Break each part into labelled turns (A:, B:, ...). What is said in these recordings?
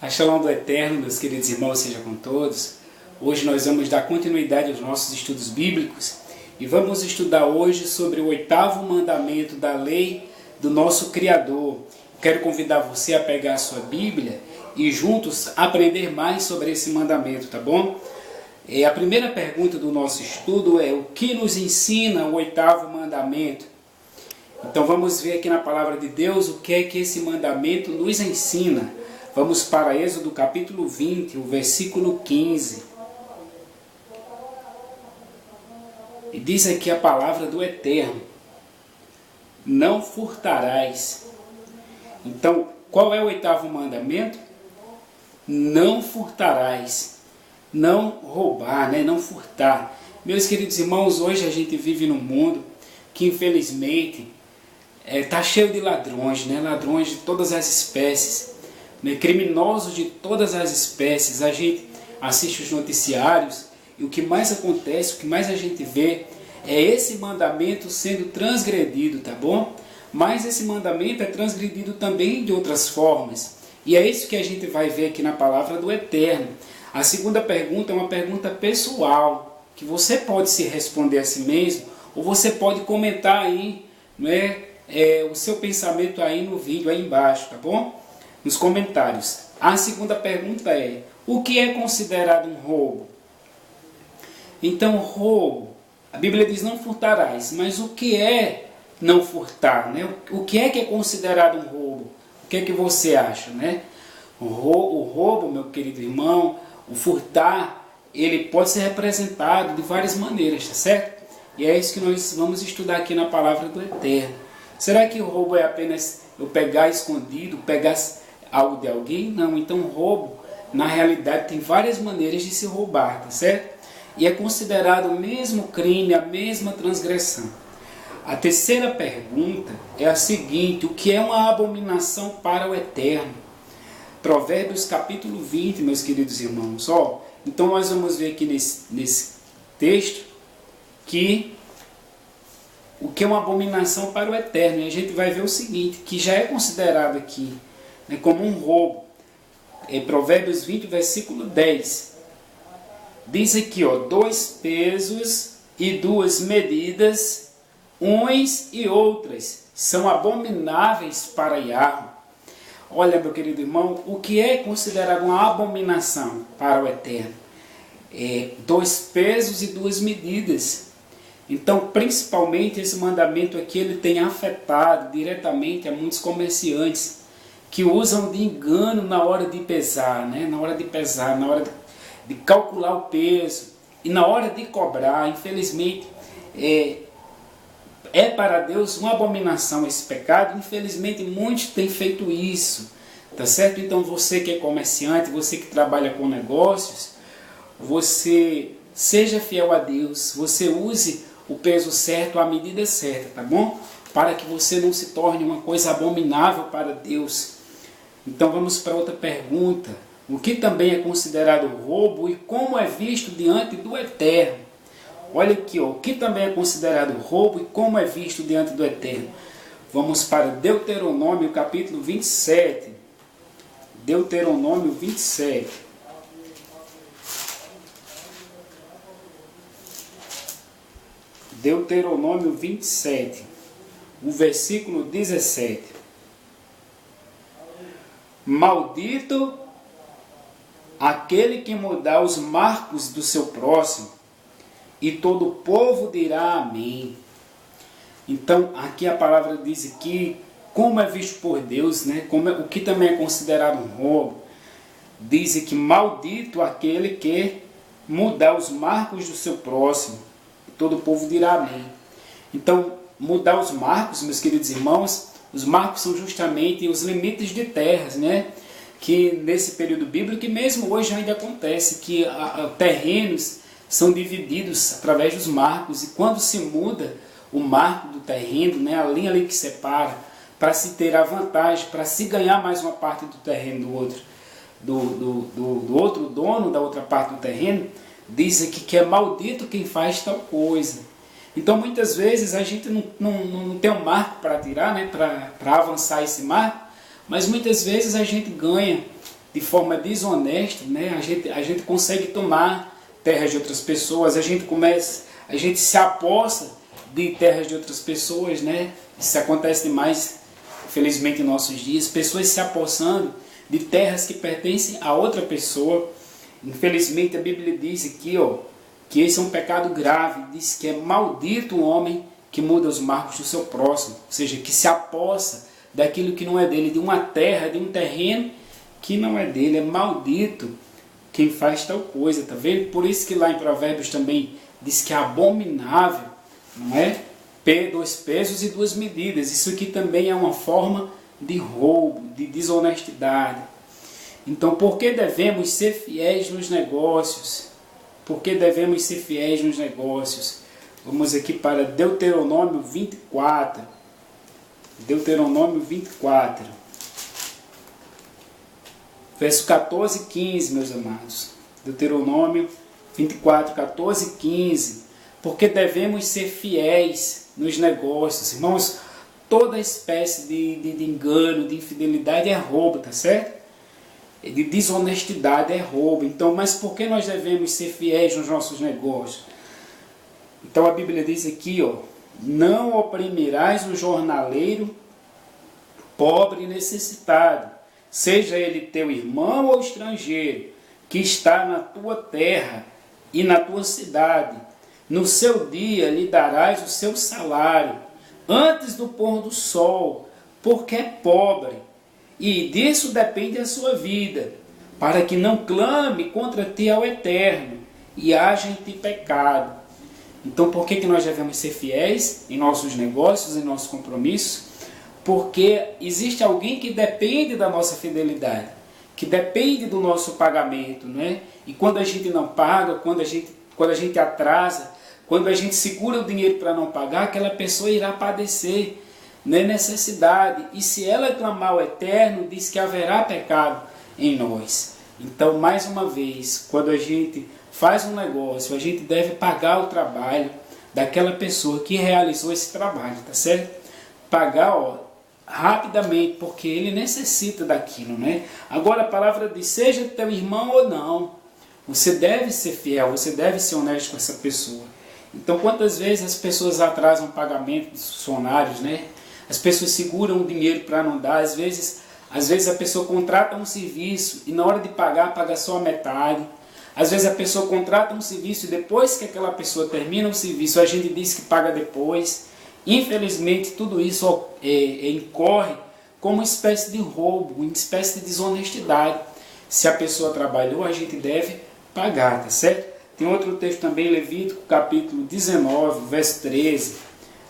A: A Shalom do Eterno, meus queridos irmãos, seja com todos. Hoje nós vamos dar continuidade aos nossos estudos bíblicos e vamos estudar hoje sobre o 8º mandamento da lei do nosso Criador. Quero convidar você a pegar a sua Bíblia e juntos aprender mais sobre esse mandamento, tá bom? A primeira pergunta do nosso estudo é: o que nos ensina o 8º mandamento? Então vamos ver aqui na palavra de Deus o que é que esse mandamento nos ensina. Vamos para Êxodo capítulo 20, o versículo 15. E diz aqui a palavra do Eterno: não furtarás. Então, qual é o 8º mandamento? Não furtarás. Não roubar, né? Não furtar. Meus queridos irmãos, hoje a gente vive num mundo que infelizmente está cheio de ladrões, né? Ladrões de todas as espécies, né? Criminosos de todas as espécies. A gente assiste os noticiários e o que mais acontece, o que mais a gente vê é esse mandamento sendo transgredido, tá bom? Mas esse mandamento é transgredido também de outras formas. E é isso que a gente vai ver aqui na palavra do Eterno. A segunda pergunta é uma pergunta pessoal, que você pode se responder a si mesmo, ou você pode comentar aí, né, o seu pensamento aí no vídeo aí embaixo, tá bom? Nos comentários. A segunda pergunta é: o que é considerado um roubo? Então, roubo, a Bíblia diz não furtarás, mas o que é não furtar, né? O que é considerado um roubo? O que é que você acha, né? O roubo, meu querido irmão, o furtar, ele pode ser representado de várias maneiras, tá certo? E é isso que nós vamos estudar aqui na palavra do Eterno. Será que o roubo é apenas eu pegar escondido, pegar algo de alguém? Não, então roubo, na realidade, tem várias maneiras de se roubar, tá certo? E é considerado o mesmo crime, a mesma transgressão. A terceira pergunta é a seguinte: o que é uma abominação para o Eterno? Provérbios capítulo 20, meus queridos irmãos. Então nós vamos ver aqui nesse texto que o que é uma abominação para o Eterno. E a gente vai ver o seguinte, que já é considerado aqui, né, como um roubo. Em Provérbios 20, versículo 10. Diz aqui, 2 pesos e 2 medidas, uns e outras, são abomináveis para Yahweh. Olha, meu querido irmão, o que é considerado uma abominação para o Eterno? 2 pesos e 2 medidas. Então, principalmente, esse mandamento aqui, ele tem afetado diretamente a muitos comerciantes que usam de engano na hora de pesar, né? Na hora de pesar, na hora de calcular o peso e na hora de cobrar. Infelizmente, é para Deus uma abominação esse pecado. Infelizmente, muitos têm feito isso, tá certo? Então, você que é comerciante, você que trabalha com negócios, você seja fiel a Deus, você use o peso certo, a medida certa, tá bom? Para que você não se torne uma coisa abominável para Deus. Então, vamos para outra pergunta: o que também é considerado roubo e como é visto diante do Eterno? Olha aqui, o que também é considerado roubo e como é visto diante do Eterno. Vamos para Deuteronômio capítulo 27. Deuteronômio 27. Deuteronômio 27, o versículo 17. Maldito aquele que mudar os marcos do seu próximo, e todo o povo dirá amém. Então, aqui a palavra diz aqui como é visto por Deus, né? O que também é considerado um roubo. Diz que maldito aquele que mudar os marcos do seu próximo, e todo o povo dirá amém. Então, mudar os marcos, meus queridos irmãos, os marcos são justamente os limites de terras, né? Que nesse período bíblico, e mesmo hoje ainda acontece, que terrenos são divididos através dos marcos, e quando se muda o marco do terreno, né, a linha ali que separa, para se ter a vantagem, para se ganhar mais uma parte do terreno do outro dono da outra parte do terreno, diz aqui que é maldito quem faz tal coisa. Então muitas vezes a gente não tem um marco para tirar, né, para avançar esse marco, mas muitas vezes a gente ganha de forma desonesta, né, a gente consegue tomar terras de outras pessoas, a gente se aposta de terras de outras pessoas, né? Isso acontece demais, infelizmente, em nossos dias, pessoas se apossando de terras que pertencem a outra pessoa. Infelizmente, a Bíblia diz aqui, que esse é um pecado grave, diz que é maldito o homem que muda os marcos do seu próximo, ou seja, que se apossa daquilo que não é dele, de uma terra, de um terreno que não é dele, é maldito quem faz tal coisa, tá vendo? Por isso que lá em Provérbios também diz que é abominável, não é? Dois pesos e duas medidas. Isso aqui também é uma forma de roubo, de desonestidade. Então, por que devemos ser fiéis nos negócios? Por que devemos ser fiéis nos negócios? Vamos aqui para Deuteronômio 24. Deuteronômio 24. Verso 14 e 15, meus amados. Deuteronômio 24, 14 e 15. Porque devemos ser fiéis nos negócios. Irmãos, toda espécie de engano, de infidelidade é roubo, tá certo? De desonestidade é roubo. Então, mas por que nós devemos ser fiéis nos nossos negócios? Então a Bíblia diz aqui, não oprimirás o jornaleiro pobre e necessitado, seja ele teu irmão ou estrangeiro, que está na tua terra e na tua cidade. No seu dia lhe darás o seu salário, antes do pôr do sol, porque é pobre, e disso depende a sua vida, para que não clame contra ti ao Eterno, e haja em ti pecado. Então, por que nós devemos ser fiéis em nossos negócios, em nossos compromissos? Porque existe alguém que depende da nossa fidelidade, que depende do nosso pagamento, né? E quando a gente não paga, quando a gente atrasa, quando a gente segura o dinheiro para não pagar, aquela pessoa irá padecer, né, necessidade. E se ela clamar ao Eterno, diz que haverá pecado em nós. Então, mais uma vez, quando a gente faz um negócio, a gente deve pagar o trabalho daquela pessoa que realizou esse trabalho, tá certo? Pagar, rapidamente, porque ele necessita daquilo, né? Agora a palavra diz, seja teu irmão ou não, você deve ser fiel, você deve ser honesto com essa pessoa. Então, quantas vezes as pessoas atrasam o pagamento dos funcionários, né? As pessoas seguram o dinheiro para não dar, às vezes a pessoa contrata um serviço e na hora de pagar, paga só a metade. Às vezes a pessoa contrata um serviço e depois que aquela pessoa termina o serviço, a gente diz que paga depois. Infelizmente, tudo isso incorre como uma espécie de roubo, uma espécie de desonestidade. Se a pessoa trabalhou, a gente deve pagar, tá certo? Tem outro texto também, Levítico capítulo 19, verso 13.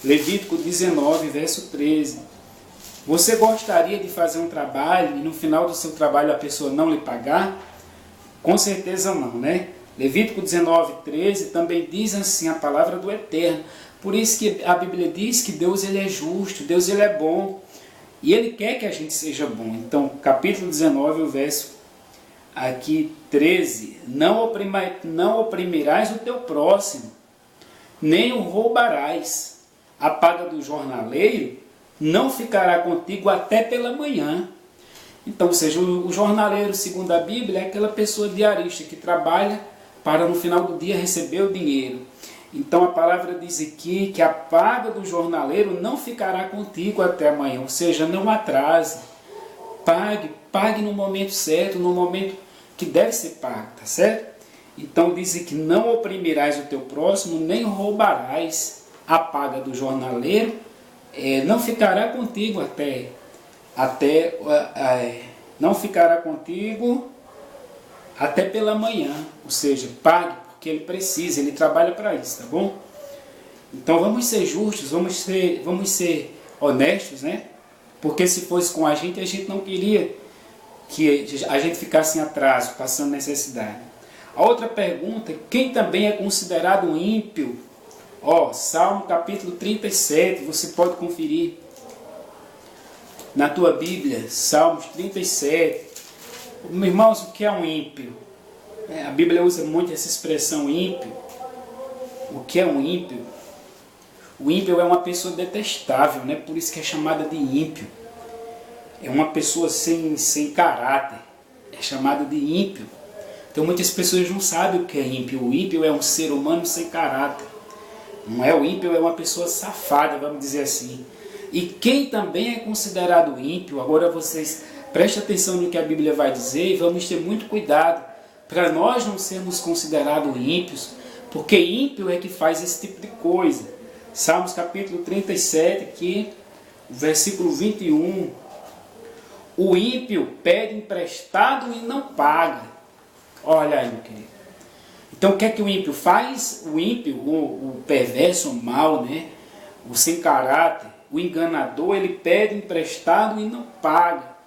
A: Levítico 19, verso 13. Você gostaria de fazer um trabalho e no final do seu trabalho a pessoa não lhe pagar? Com certeza não, né? Levítico 19, 13 também diz assim a palavra do Eterno. Por isso que a Bíblia diz que Deus ele é justo, Deus ele é bom. E Ele quer que a gente seja bom. Então, capítulo 19, o verso aqui 13. Não oprimirás o teu próximo, nem o roubarás. A paga do jornaleiro não ficará contigo até pela manhã. Então, ou seja, o jornaleiro, segundo a Bíblia, é aquela pessoa diarista que trabalha para no final do dia receber o dinheiro. Então a palavra diz aqui que a paga do jornaleiro não ficará contigo até amanhã, ou seja, não atrase. Pague no momento certo, no momento que deve ser pago, tá certo? Então diz que não oprimirás o teu próximo, nem roubarás. A paga do jornaleiro não ficará contigo não ficará contigo até pela manhã, ou seja, pague porque ele precisa, ele trabalha para isso, tá bom? Então vamos ser justos, vamos ser honestos, né? Porque se fosse com a gente não queria que a gente ficasse em atraso, passando necessidade. A outra pergunta, quem também é considerado um ímpio? Salmo capítulo 37, você pode conferir na tua Bíblia, Salmos 37. Meus irmãos, o que é um ímpio? A Bíblia usa muito essa expressão ímpio. O que é um ímpio? O ímpio é uma pessoa detestável, né? Por isso que é chamada de ímpio. É uma pessoa sem caráter. é chamado de ímpio. Então muitas pessoas não sabem o que é ímpio. O ímpio é um ser humano sem caráter. Não é? O ímpio é uma pessoa safada, vamos dizer assim. E quem também é considerado ímpio, agora vocês prestem atenção no que a Bíblia vai dizer e vamos ter muito cuidado para nós não sermos considerados ímpios, porque ímpio é que faz esse tipo de coisa. Salmos capítulo 37, aqui, versículo 21. O ímpio pede emprestado e não paga. Olha aí, meu querido. Então o que é que o ímpio faz? O ímpio, o perverso, o mau, né? O sem caráter, o enganador, ele pede emprestado e não paga.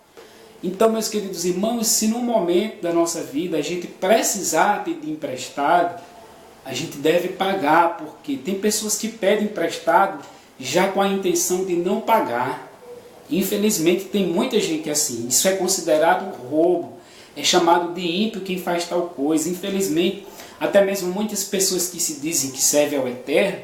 A: Então, meus queridos irmãos, se num momento da nossa vida a gente precisar pedir emprestado, a gente deve pagar, porque tem pessoas que pedem emprestado já com a intenção de não pagar. Infelizmente tem muita gente assim. Isso é considerado roubo. É chamado de ímpio quem faz tal coisa. Infelizmente, até mesmo muitas pessoas que se dizem que servem ao Eterno,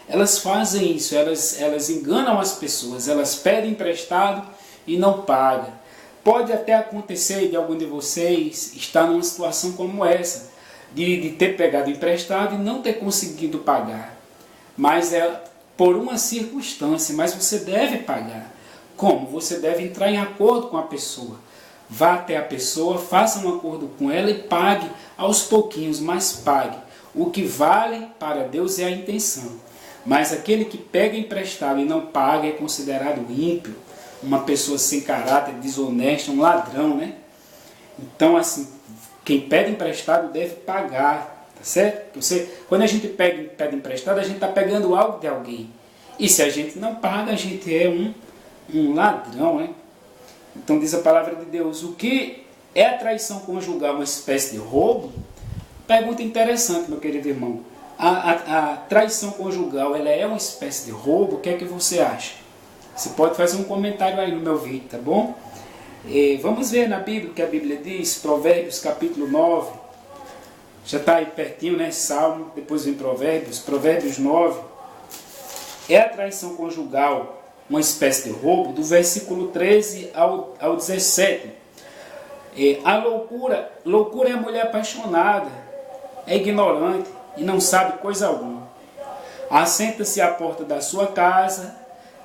A: elas fazem isso, elas enganam as pessoas, elas pedem emprestado e não pagam. Pode até acontecer de algum de vocês estar numa situação como essa, de ter pegado emprestado e não ter conseguido pagar. Mas é por uma circunstância, mas você deve pagar. Como? Você deve entrar em acordo com a pessoa. Vá até a pessoa, faça um acordo com ela e pague aos pouquinhos, mas pague. O que vale para Deus é a intenção. Mas aquele que pega emprestado e não paga é considerado ímpio, uma pessoa sem caráter, desonesta, um ladrão, né? Então, assim, quem pede emprestado deve pagar, tá certo? Quando a gente pede emprestado, a gente está pegando algo de alguém. E se a gente não paga, a gente é um ladrão, né? Então diz a palavra de Deus, o que é a traição conjugal, uma espécie de roubo? Pergunta interessante, meu querido irmão. A traição conjugal, ela é uma espécie de roubo? O que é que você acha? Você pode fazer um comentário aí no meu vídeo, tá bom? Vamos ver na Bíblia o que a Bíblia diz, Provérbios capítulo 9. Já está aí pertinho, né? Salmo, depois vem Provérbios. Provérbios 9. É a traição conjugal uma espécie de roubo? Do versículo 13 ao 17. A loucura é a mulher apaixonada, é ignorante e não sabe coisa alguma. Assenta-se à porta da sua casa,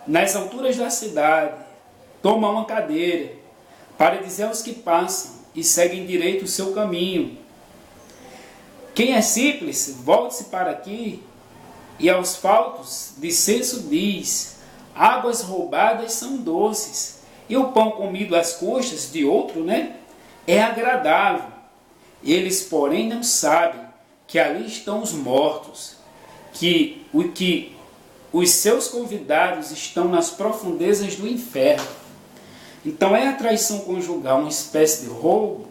A: nas alturas da cidade, toma uma cadeira, para dizer aos que passam e seguem direito o seu caminho. Quem é simples, volte-se para aqui, e aos faltos de senso diz, águas roubadas são doces, e o pão comido às custas de outro, né, é agradável. Eles, porém, não sabem que ali estão os mortos, que os seus convidados estão nas profundezas do inferno. Então é a traição conjugal uma espécie de roubo?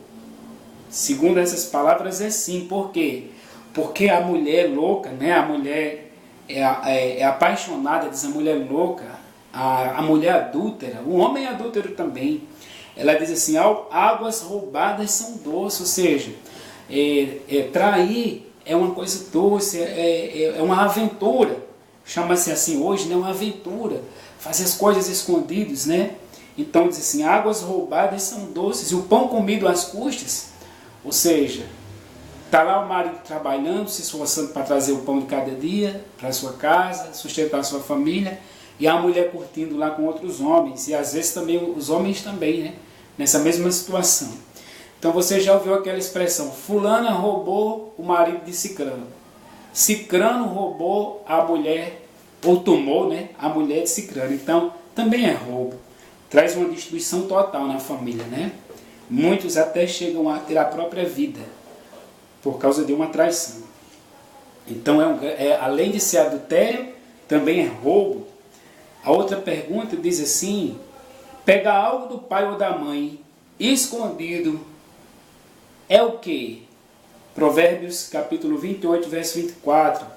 A: Segundo essas palavras é sim. Por quê? Porque a mulher louca, né? A mulher é apaixonada, diz a mulher louca, a mulher adúltera, o homem adúltero também. Ela diz assim, águas roubadas são doces, ou seja, trair é uma coisa doce, é uma aventura, chama-se assim hoje, né? Uma aventura, fazer as coisas escondidas, né? Então diz assim, águas roubadas são doces, e o pão comido às custas, ou seja, está lá o marido trabalhando, se esforçando para trazer o pão de cada dia para a sua casa, sustentar a sua família, e a mulher curtindo lá com outros homens, e às vezes também os homens também, né? Nessa mesma situação. Então você já ouviu aquela expressão, fulana roubou o marido de Cicrano. Cicrano roubou a mulher, ou tomou, né, a mulher de Cicrano. Então também é roubo. Traz uma destruição total na família, né? Muitos até chegam a ter a própria vida por causa de uma traição. Então além de ser adultério, também é roubo. A outra pergunta diz assim, pegar algo do pai ou da mãe escondido é o que? Provérbios capítulo 28, verso 24.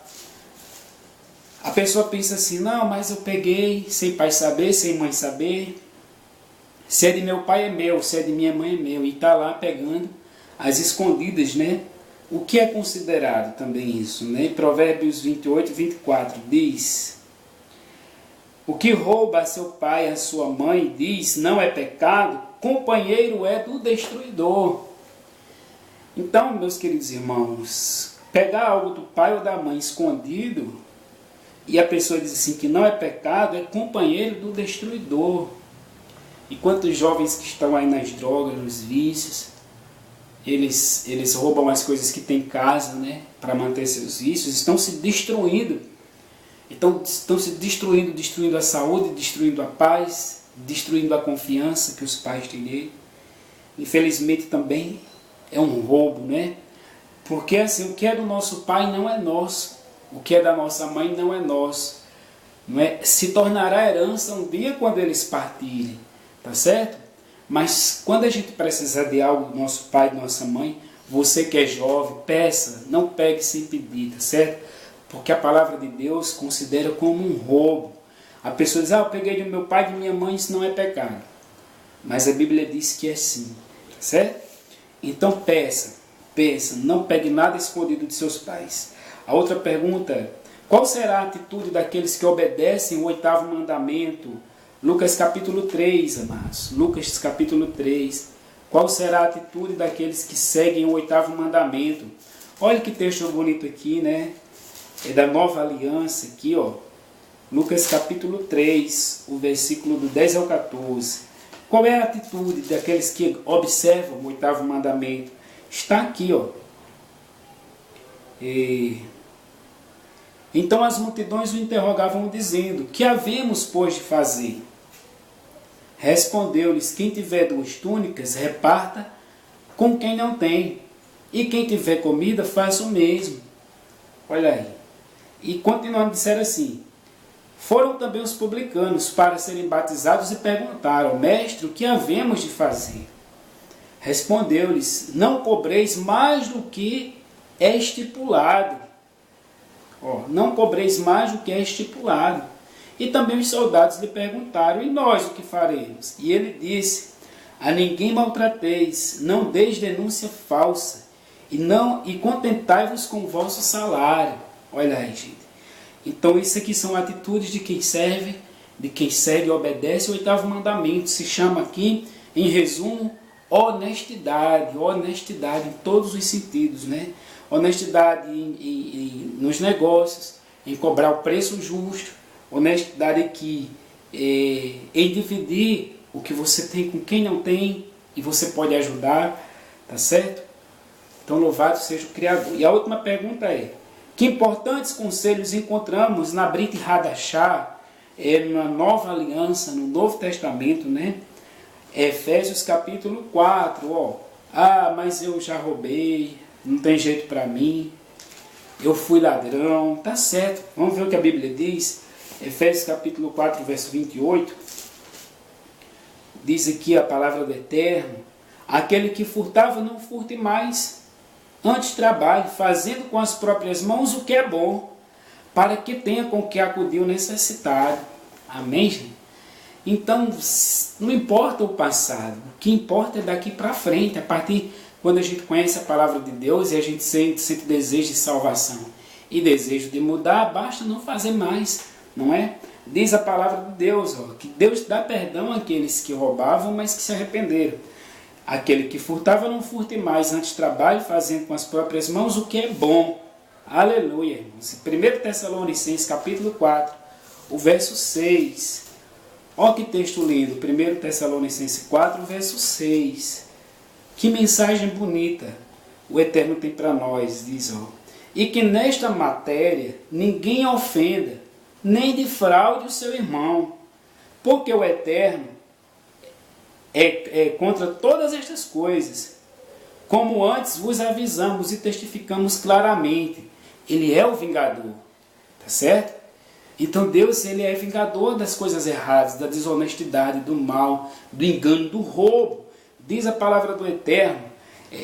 A: A pessoa pensa assim, não, mas eu peguei sem pai saber, sem mãe saber. Se é de meu pai é meu, se é de minha mãe é meu. E está lá pegando as escondidas, né? O que é considerado também isso, né? Provérbios 28, 24 diz, o que rouba a seu pai e a sua mãe, diz, não é pecado, companheiro é do destruidor. Então, meus queridos irmãos, pegar algo do pai ou da mãe escondido e a pessoa diz assim que não é pecado, é companheiro do destruidor. E quantos jovens que estão aí nas drogas, nos vícios, eles roubam as coisas que tem em casa, né, para manter seus vícios, estão se destruindo. Então estão se destruindo, destruindo a saúde, destruindo a paz, destruindo a confiança que os pais têm nele. Infelizmente também é um roubo, né? Porque assim, o que é do nosso pai não é nosso, o que é da nossa mãe não é nosso, não é? Se tornará herança um dia quando eles partirem, tá certo? Mas quando a gente precisar de algo do nosso pai, da nossa mãe, você que é jovem, peça, não pegue sem pedir, tá certo? Porque a palavra de Deus considera como um roubo. A pessoa diz, eu peguei do meu pai e de minha mãe, isso não é pecado. Mas a Bíblia diz que é sim, tá certo? Então peça, não pegue nada escondido de seus pais. A outra pergunta é, qual será a atitude daqueles que obedecem o 8º mandamento? Lucas capítulo 3, amados. Lucas capítulo 3. Qual será a atitude daqueles que seguem o 8º mandamento? Olha que texto bonito aqui, né? É da nova aliança aqui, ó. Lucas capítulo 3, o versículo do 10 ao 14. Qual é a atitude daqueles que observam o 8º mandamento? Está aqui, ó. Então as multidões o interrogavam dizendo, que havemos, pois, de fazer? Respondeu-lhes, quem tiver 2 túnicas, reparta com quem não tem. E quem tiver comida, faça o mesmo. Olha aí. E continuando, disseram assim, foram também os publicanos para serem batizados e perguntaram, mestre, o que havemos de fazer? Respondeu-lhes, não cobreis mais do que é estipulado. Não cobreis mais do que é estipulado. E também os soldados lhe perguntaram, e nós o que faremos? E ele disse, a ninguém maltrateis, não deis denúncia falsa, e contentai-vos com o vosso salário. Olha aí, gente. Então isso aqui são atitudes de quem serve, de quem segue e obedece o 8º mandamento. Se chama aqui, em resumo, honestidade. Honestidade em todos os sentidos, né? Honestidade nos negócios, em cobrar o preço justo. Honestidade aqui em dividir o que você tem com quem não tem e você pode ajudar, tá certo? Então louvado seja o Criador. E a última pergunta é, que importantes conselhos encontramos na Brit Hadashah, na Nova Aliança, no Novo Testamento, né? Efésios capítulo 4, mas eu já roubei, não tem jeito para mim, eu fui ladrão, tá certo, vamos ver o que a Bíblia diz. Efésios capítulo 4, verso 28, diz aqui a palavra do Eterno, aquele que furtava não furte mais, antes trabalhe, fazendo com as próprias mãos o que é bom, para que tenha com que acudir o necessitado. Amém, gente? Então, não importa o passado, o que importa é daqui para frente, a partir quando a gente conhece a palavra de Deus e a gente sente desejo de salvação e desejo de mudar, basta não fazer mais, não é? Diz a palavra de Deus, que Deus dá perdão àqueles que roubavam, mas que se arrependeram. Aquele que furtava não furte mais, antes trabalhe fazendo com as próprias mãos o que é bom. Aleluia, irmãos. 1 Tessalonicenses capítulo 4, o verso 6. Olha que texto lindo, 1 Tessalonicenses 4, verso 6. Que mensagem bonita o Eterno tem para nós, diz, e que nesta matéria ninguém ofenda, nem defraude o seu irmão, porque o Eterno é contra todas estas coisas, como antes vos avisamos e testificamos claramente, Ele é o vingador, tá certo? Então Deus, Ele é vingador das coisas erradas, da desonestidade, do mal, do engano, do roubo. Diz a palavra do Eterno,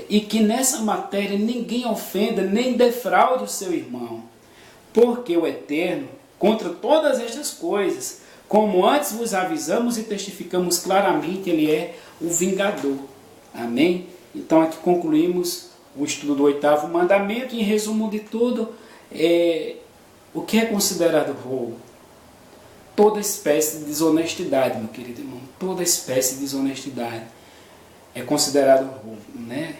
A: e que nessa matéria ninguém ofenda, nem defraude o seu irmão, porque o Eterno, contra todas estas coisas, como antes vos avisamos e testificamos claramente, Ele é o vingador. Amém? Então aqui concluímos o estudo do 8º mandamento. Em resumo de tudo, o que é considerado roubo? Toda espécie de desonestidade, meu querido irmão. Toda espécie de desonestidade é considerado roubo, né?